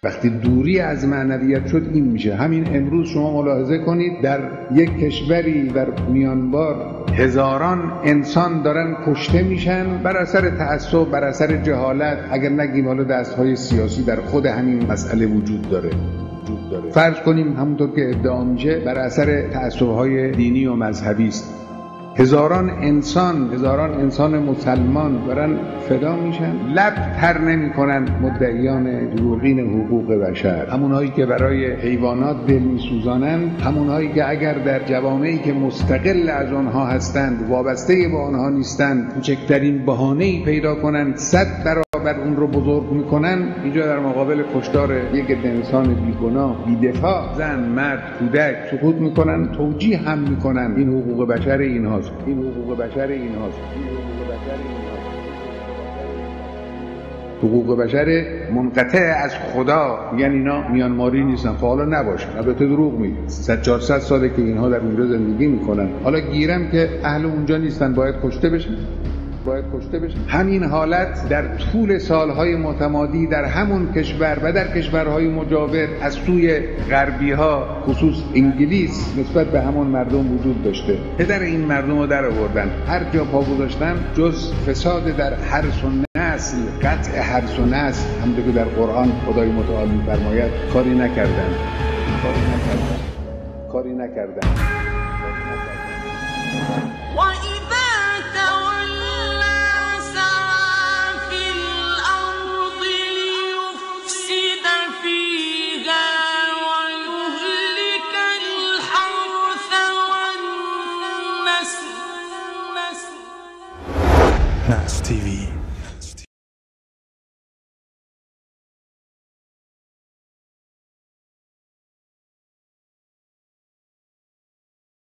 وقتی دوری از معنویت شد این میشه. همین امروز شما ملاحظه کنید در یک کشوری در میانمار هزاران انسان دارن کشته میشن بر اثر تعصب، بر اثر جهالت، اگر نگیم حالا دستهای سیاسی در خود همین مسئله وجود داره. فرض کنیم همونطور که ادعا میشه بر اثر تعصب‌های دینی و مذهبی است. هزاران انسان مسلمان دارن فدا میشن، لب تر نمیکنن مدعیان دروغین حقوق بشر، همونهایی که برای حیوانات دل میسوزانند، همونهایی که اگر در جوامعی که مستقل از آنها هستند وابسته به آنها نیستند کوچکترین بهانه‌ای پیدا کنند 100 برابر اون رو بزرگ میکنن. اینجا در مقابل کشتار یک انسان بیگناه بی‌دفاع زن، مرد، کودک سکوت میکنن، توجیه هم میکنن این حقوق بشر اینهاست. حقوق بشر منقطع از خدا، یعنی اینا میانماری نیستن. خب حالا نباشن، البته دروغ میگن، 400 ساله که اینها در اونجا زندگی میکنن، حالا گیرم که اهل اونجا نیستن، باید کشته بشن. همین حالت در طول سالهای متمادی در همون کشور و در کشورهای مجاور از سوی غربی ها خصوص انگلیس نسبت به همون مردم وجود داشته. پدر این مردم رو در آوردن، هر جا پا گذاشتن جز فساد در حرث و نسل، قطع حرث و نسل، همونطور که در قرآن خدای متعال می‌فرماید کاری نکردن.